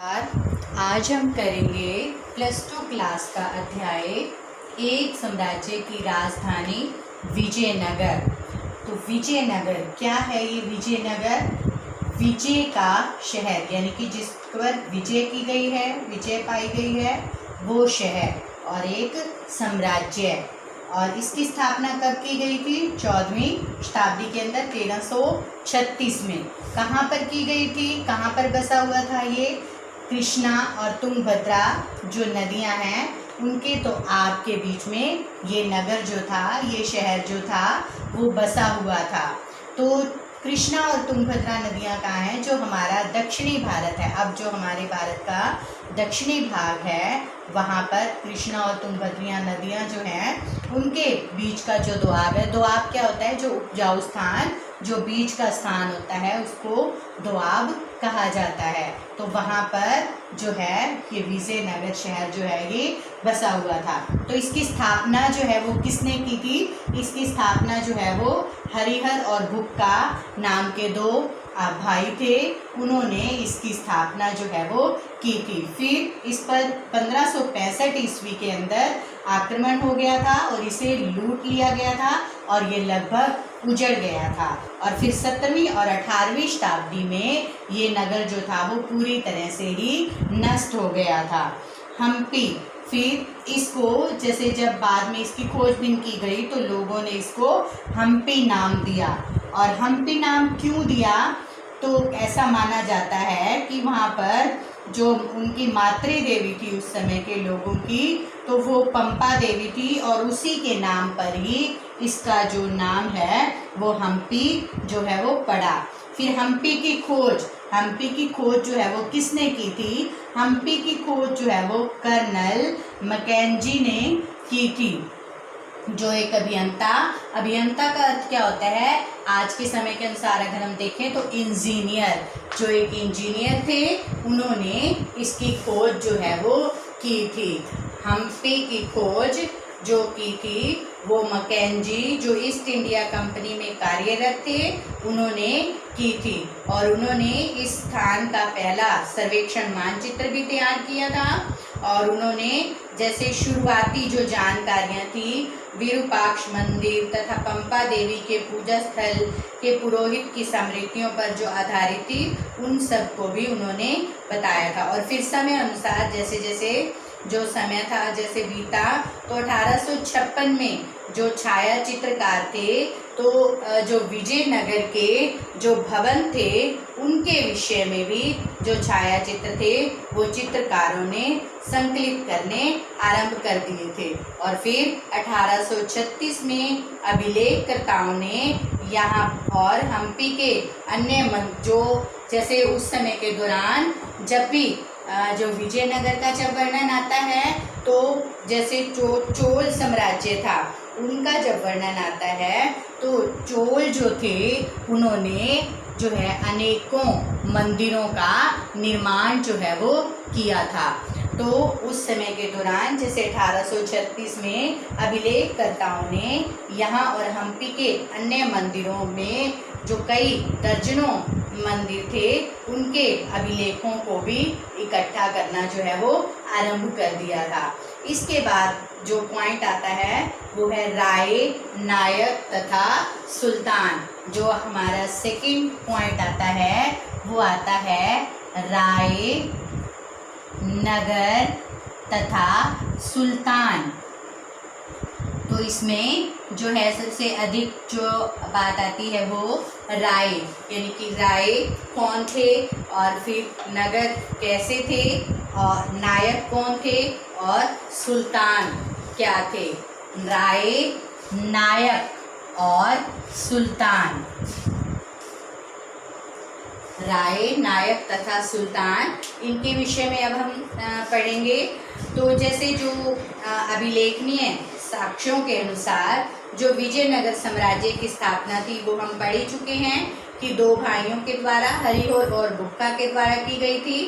आज हम करेंगे +2 क्लास का अध्याय एक साम्राज्य की राजधानी विजयनगर। तो विजयनगर क्या है? ये विजयनगर विजय का शहर यानी कि जिस पर विजय की गई है, विजय पाई गई है, वो शहर और एक साम्राज्य। और इसकी स्थापना कब की गई थी? 14वीं शताब्दी के अंदर 1336 में। कहाँ पर की गई थी? कहाँ पर बसा हुआ था ये? कृष्णा और तुंगभद्रा जो नदियां हैं उनके तो आपके बीच में ये नगर जो था, ये शहर जो था वो बसा हुआ था। तो कृष्णा और तुंगभद्रा नदियां कहाँ हैं? जो हमारा दक्षिणी भारत है। अब जो हमारे भारत का दक्षिणी भाग है वहाँ पर कृष्णा और तुंगभद्रा नदियां जो हैं उनके बीच का जो दोआब है। दोआब क्या होता है? जो उपजाऊ स्थान, जो बीच का स्थान होता है उसको दोआब कहा जाता है। तो वहाँ पर जो है ये विजयनगर शहर जो है ये बसा हुआ था। तो इसकी स्थापना जो है वो किसने की थी? इसकी स्थापना जो है वो हरिहर और बुक्का नाम के दो भाई थे, उन्होंने इसकी स्थापना जो है वो की थी। फिर इस पर 1565 ईस्वी के अंदर आक्रमण हो गया था और इसे लूट लिया गया था और ये लगभग उजड़ गया था। और फिर 17वीं और 18वीं शताब्दी में ये नगर जो था वो पूरी तरह से ही नष्ट हो गया था। हम्पी, फिर इसको जैसे जब बाद में इसकी खोजबीन की गई तो लोगों ने इसको हम्पी नाम दिया। और हम्पी नाम क्यों दिया? तो ऐसा माना जाता है कि वहाँ पर जो उनकी मातृ देवी थी उस समय के लोगों की, तो वो पंपा देवी थी और उसी के नाम पर ही इसका जो नाम है वो हम्पी जो है वो पड़ा। फिर हम्पी की खोज जो है वो किसने की थी? हम्पी की खोज जो है वो कर्नल मैकेंजी ने की थी, जो एक अभियंता का अर्थ क्या होता है? आज के समय के अनुसार अगर हम देखें तो इंजीनियर, जो एक इंजीनियर थे उन्होंने इसकी खोज जो है वो की थी। हम्पी की खोज जो की थी वो मैकेंजी, जो ईस्ट इंडिया कंपनी में कार्यरत थे, उन्होंने की थी। और उन्होंने इस स्थान का पहला सर्वेक्षण मानचित्र भी तैयार किया था। और उन्होंने जैसे शुरुआती जो जानकारियाँ थी विरूपाक्ष मंदिर तथा पंपा देवी के पूजा स्थल के पुरोहित की स्मृतियों पर जो आधारित थी उन सब को भी उन्होंने बताया था। और फिर समय अनुसार जैसे जैसे जो समय था जैसे बीता, तो 1856 में जो छाया चित्रकार थे, तो जो विजयनगर के जो भवन थे उनके विषय में भी जो छाया चित्र थे वो चित्रकारों ने संकलित करने आरंभ कर दिए थे। और फिर 1836 में अभिलेखकर्ताओं ने यहाँ और हम्पी के अन्य जो जैसे उस समय के दौरान जब भी जो विजयनगर का जब वर्णन आता है तो जैसे चोल साम्राज्य था उनका जब वर्णन आता है तो चोल जो थे उन्होंने जो है अनेकों मंदिरों का निर्माण जो है वो किया था। तो उस समय के दौरान जैसे 1836 में अभिलेखकर्ताओं ने यहाँ और हम्पी के अन्य मंदिरों में जो कई दर्जनों मंदिर थे उनके अभिलेखों को भी इकट्ठा करना जो है वो आरंभ कर दिया था। इसके बाद जो पॉइंट आता है वो है राय, नायक तथा सुल्तान। जो हमारा सेकंड पॉइंट आता है वो आता है राय, नगर तथा सुल्तान। तो इसमें जो है सबसे अधिक जो बात आती है वो राय, यानी कि राय कौन थे और फिर नगर कैसे थे और नायक कौन थे और सुल्तान क्या थे। राय, नायक और सुल्तान, राय, नायक तथा सुल्तान, इनके विषय में अब हम पढ़ेंगे। तो जैसे जो अभिलेखनीय साक्ष्यों के अनुसार जो विजयनगर साम्राज्य की स्थापना थी वो हम पढ़ चुके हैं कि दो भाइयों के द्वारा, हरिहर और बुक्का के द्वारा की गई थी।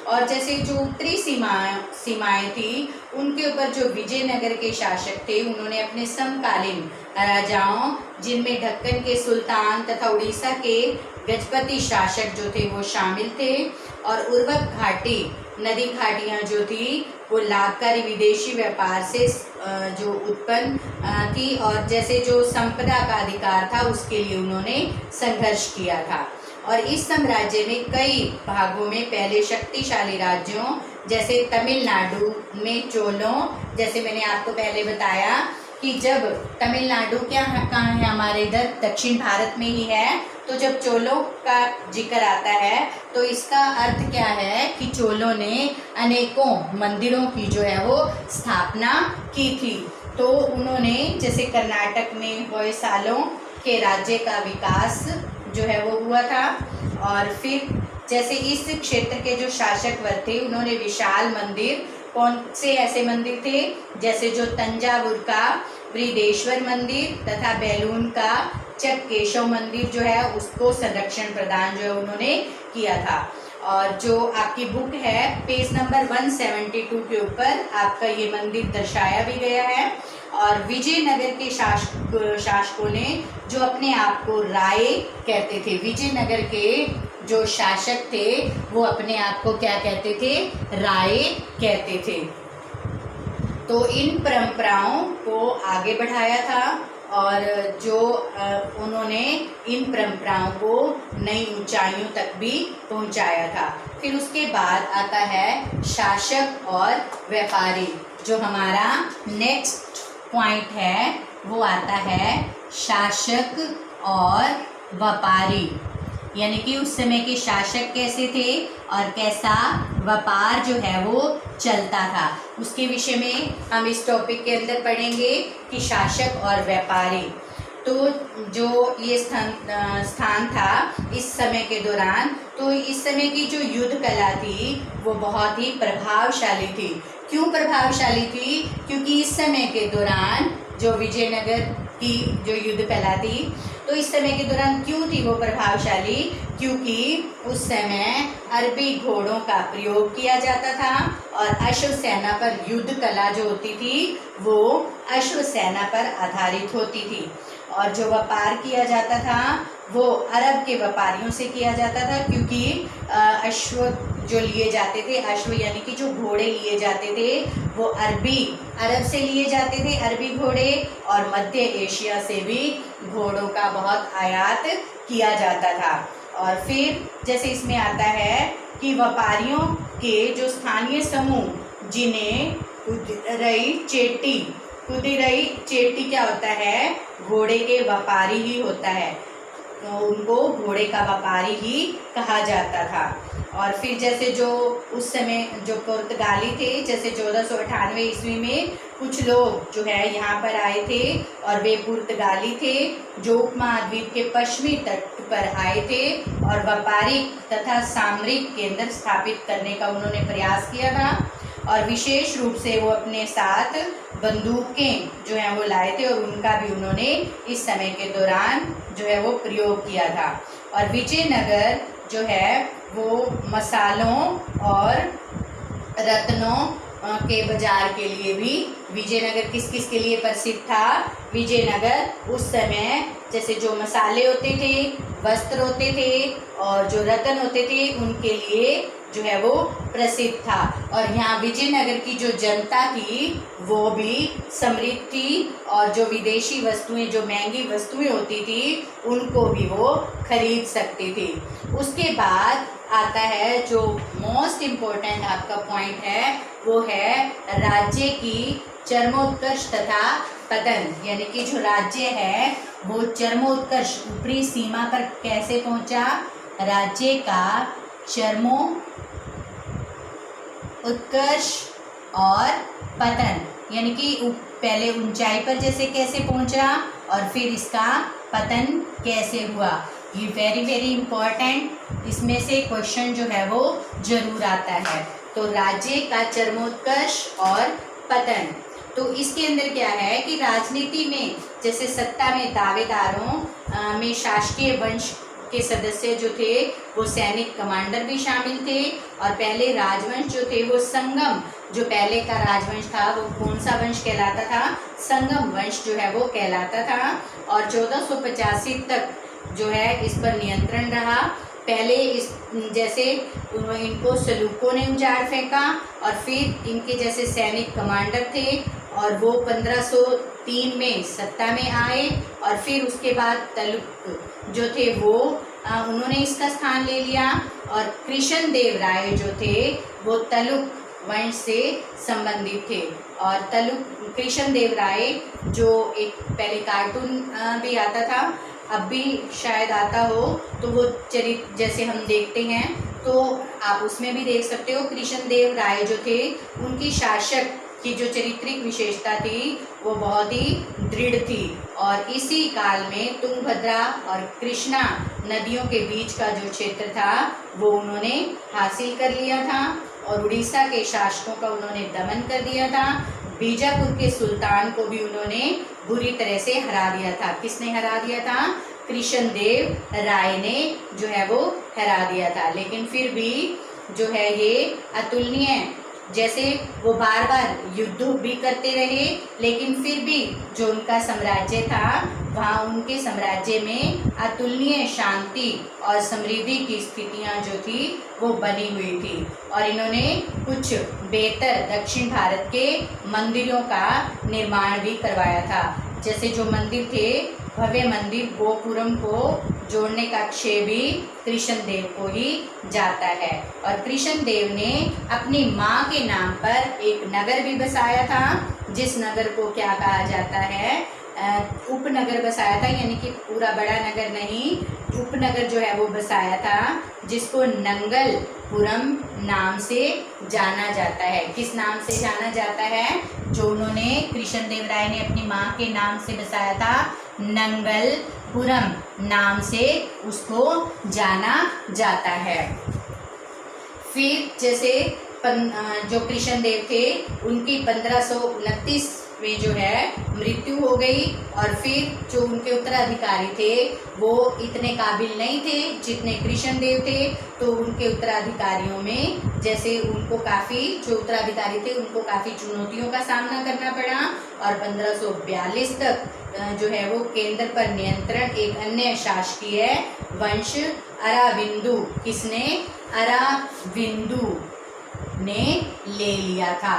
और जैसे जो उत्तरी सीमाएं थी उनके ऊपर जो विजयनगर के शासक थे उन्होंने अपने समकालीन राजाओं, जिनमें ढक्कन के सुल्तान तथा उड़ीसा के गजपति शासक जो थे वो शामिल थे, और उर्वक घाटी नदी घाटियाँ जो थी वो लाभकारी विदेशी व्यापार से जो उत्पन्न थी, और जैसे जो संपदा का अधिकार था उसके लिए उन्होंने संघर्ष किया था। और इस साम्राज्य में कई भागों में पहले शक्तिशाली राज्यों जैसे तमिलनाडु में चोलों, जैसे मैंने आपको पहले बताया कि जब तमिलनाडु कहाँ है, हमारे इधर दक्षिण भारत में ही है, तो जब चोलों का जिक्र आता है तो इसका अर्थ क्या है कि चोलों ने अनेकों मंदिरों की जो है वो स्थापना की थी। तो उन्होंने जैसे कर्नाटक में होयसालों के राज्य का विकास जो है वो हुआ था, और फिर जैसे इस क्षेत्र के जो शासक वर्ग थे उन्होंने विशाल मंदिर, कौन से ऐसे मंदिर थे, जैसे जो तंजावुर का बृहदेश्वर मंदिर तथा बैलून का चक्केश्वर मंदिर जो है उसको संरक्षण प्रदान जो है उन्होंने किया था। और जो आपकी बुक है पेज नंबर 172 के ऊपर आपका ये मंदिर दर्शाया भी गया है। और विजयनगर के शासकों ने जो अपने आप को राय कहते थे, विजयनगर के जो शासक थे वो अपने आप को क्या कहते थे, राय कहते थे। तो इन परंपराओं को आगे बढ़ाया था और जो उन्होंने इन परंपराओं को नई ऊंचाइयों तक भी पहुंचाया था। फिर उसके बाद आता है शासक और व्यापारी। जो हमारा नेक्स्ट पॉइंट है वो आता है शासक और व्यापारी, यानी कि उस समय के शासक कैसे थे और कैसा व्यापार जो है वो चलता था, उसके विषय में हम इस टॉपिक के अंदर पढ़ेंगे कि शासक और व्यापारी। तो जो ये स्थान था इस समय के दौरान, तो इस समय की जो युद्ध कला थी वो बहुत ही प्रभावशाली थी। क्यों प्रभावशाली थी? क्योंकि इस समय के दौरान जो विजयनगर की जो युद्ध कला थी, तो इस समय के दौरान क्यों थी वो प्रभावशाली? क्योंकि उस समय अरबी घोड़ों का प्रयोग किया जाता था और अश्व सेना पर युद्ध कला जो होती थी वो अश्व सेना पर आधारित होती थी। और जो व्यापार किया जाता था वो अरब के व्यापारियों से किया जाता था, क्योंकि अश्व जो लिए जाते थे, अश्व यानी कि जो घोड़े लिए जाते थे वो अरब से लिए जाते थे, अरबी घोड़े, और मध्य एशिया से भी घोड़ों का बहुत आयात किया जाता था। और फिर जैसे इसमें आता है कि व्यापारियों के जो स्थानीय समूह जिन्हें कुदिरई चेटी क्या होता है, घोड़े के व्यापारी ही होता है, तो उनको घोड़े का व्यापारी ही कहा जाता था। और फिर जैसे जो उस समय जो पुर्तगाली थे, जैसे 1498 ईस्वी में कुछ लोग जो है यहाँ पर आए थे और वे पुर्तगाली थे जो उपमहाद्वीप के पश्चिमी तट पर आए थे और व्यापारिक तथा सामरिक केंद्र स्थापित करने का उन्होंने प्रयास किया था। और विशेष रूप से वो अपने साथ बंदूकें जो हैं वो लाए थे और उनका भी उन्होंने इस समय के दौरान जो है वो प्रयोग किया था। और विजयनगर जो है वो मसालों और रत्नों के बाजार के लिए भी, विजयनगर किस किस के लिए प्रसिद्ध था? विजयनगर उस समय जैसे जो मसाले होते थे, वस्त्र होते थे और जो रत्न होते थे उनके लिए जो है वो प्रसिद्ध था। और यहाँ विजयनगर की जो जनता थी वो भी समृद्ध थी और जो विदेशी वस्तुएं, जो महंगी वस्तुएं होती थी उनको भी वो खरीद सकती थी। उसके बाद आता है जो मोस्ट इम्पोर्टेंट आपका पॉइंट है वो है राज्य की चरमोत्कर्ष तथा पतन, यानी कि जो राज्य है वो चरमोत्कर्ष ऊपरी सीमा पर कैसे पहुंचा? राज्य का चरमोत्कर्ष और पतन, यानी कि पहले ऊंचाई पर जैसे कैसे पहुंचा और फिर इसका पतन कैसे हुआ। ये वेरी वेरी इम्पोर्टेंट, इसमें से क्वेश्चन जो है वो जरूर आता है। तो राज्य का चरमोत्कर्ष और पतन, तो इसके अंदर क्या है कि राजनीति में जैसे सत्ता में दावेदारों में शासकीय वंश के सदस्य जो थे वो सैनिक कमांडर भी शामिल थे। और पहले राजवंश जो थे वो संगम, जो पहले का राजवंश था वो कौन सा वंश कहलाता था? संगम वंश जो है वो कहलाता था। और 1485 तक जो है इस पर नियंत्रण रहा। पहले इस जैसे इनको सलूकों ने उजाड़ फेंका और फिर इनके जैसे सैनिक कमांडर थे और वो 1503 में सत्ता में आए। और फिर उसके बाद तलुक जो थे वो उन्होंने इसका स्थान ले लिया। और कृष्ण देव राय जो थे वो तलुक वंश से संबंधित थे। और तलुक कृष्ण देव राय जो एक पहले कार्टून भी आता था, अब भी शायद आता हो, तो वो चरित्र जैसे हम देखते हैं तो आप उसमें भी देख सकते हो। कृष्ण देव राय जो थे उनकी शासक की जो चारित्रिक विशेषता थी वो बहुत ही दृढ़ थी। और इसी काल में तुंगभद्रा और कृष्णा नदियों के बीच का जो क्षेत्र था वो उन्होंने हासिल कर लिया था। और उड़ीसा के शासकों का उन्होंने दमन कर दिया था। बीजापुर के सुल्तान को भी उन्होंने बुरी तरह से हरा दिया था। किसने हरा दिया था? कृष्ण देव राय ने जो है वो हरा दिया था। लेकिन फिर भी जो है ये अतुलनीय, जैसे वो बार बार युद्ध भी करते रहे, लेकिन फिर भी जो उनका साम्राज्य था वहाँ उनके साम्राज्य में अतुलनीय शांति और समृद्धि की स्थितियाँ जो थी वो बनी हुई थी। और इन्होंने कुछ बेहतर दक्षिण भारत के मंदिरों का निर्माण भी करवाया था। जैसे जो मंदिर थे, भव्य मंदिर गोपुरम को जोड़ने का श्रेय भी कृष्ण देव को ही जाता है। और कृष्ण देव ने अपनी माँ के नाम पर एक नगर भी बसाया था, जिस नगर को क्या कहा जाता है? उपनगर बसाया था, यानी कि पूरा बड़ा नगर नहीं, उपनगर जो है वो बसाया था, जिसको नंगलपुरम नाम से जाना जाता है। किस नाम से जाना जाता है? जो उन्होंने कृष्ण देव राय ने अपनी माँ के नाम से बसाया था, नंगलपुरम नाम से उसको जाना जाता है। फिर जैसे जो कृष्ण देव थे उनकी 1529 में जो है मृत्यु हो गई। और फिर जो उनके उत्तराधिकारी थे वो इतने काबिल नहीं थे जितने कृष्ण देव थे, तो उनके उत्तराधिकारियों में जैसे उनको काफ़ी जो उत्तराधिकारी थे उनको काफ़ी चुनौतियों का सामना करना पड़ा। और 1542 तक जो है वो केंद्र पर नियंत्रण एक अन्य शासकीय वंश अराविंदु, किसने? अराविंदु ने ले लिया था।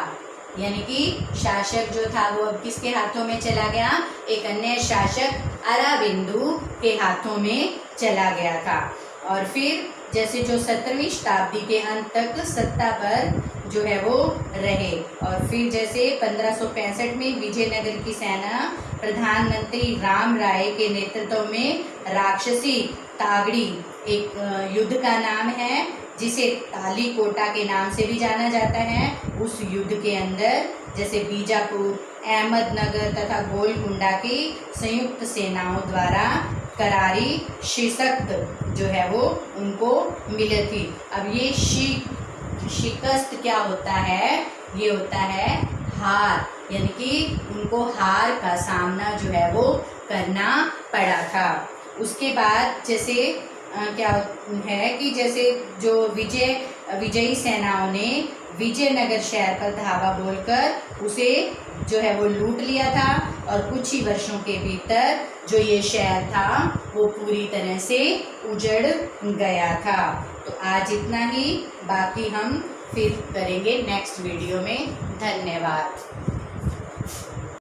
यानी कि शासक जो था वो अब किसके हाथों में चला गया? एक अन्य शासक अराविंदु के हाथों में चला गया था। और फिर जैसे जो 17वीं शताब्दी के अंत तक सत्ता पर जो है वो रहे। और फिर जैसे 1565 में विजयनगर की सेना प्रधानमंत्री राम राय के नेतृत्व में राक्षसी तागड़ी एक युद्ध का नाम है, जिसे तालीकोटा के नाम से भी जाना जाता है। उस युद्ध के अंदर जैसे बीजापुर, अहमदनगर तथा गोलकुंडा की संयुक्त सेनाओं द्वारा करारी शिकस्त जो है वो उनको मिली थी। अब ये शिकस्त क्या होता है? ये होता है हार, यानी कि उनको हार का सामना जो है वो करना पड़ा था। उसके बाद जैसे क्या है कि जैसे जो विजयी सेनाओं ने विजयनगर शहर पर धावा बोलकर उसे जो है वो लूट लिया था। और कुछ ही वर्षों के भीतर जो ये शहर था वो पूरी तरह से उजड़ गया था। तो आज इतना ही, बाकी हम फिर करेंगे नेक्स्ट वीडियो में। धन्यवाद।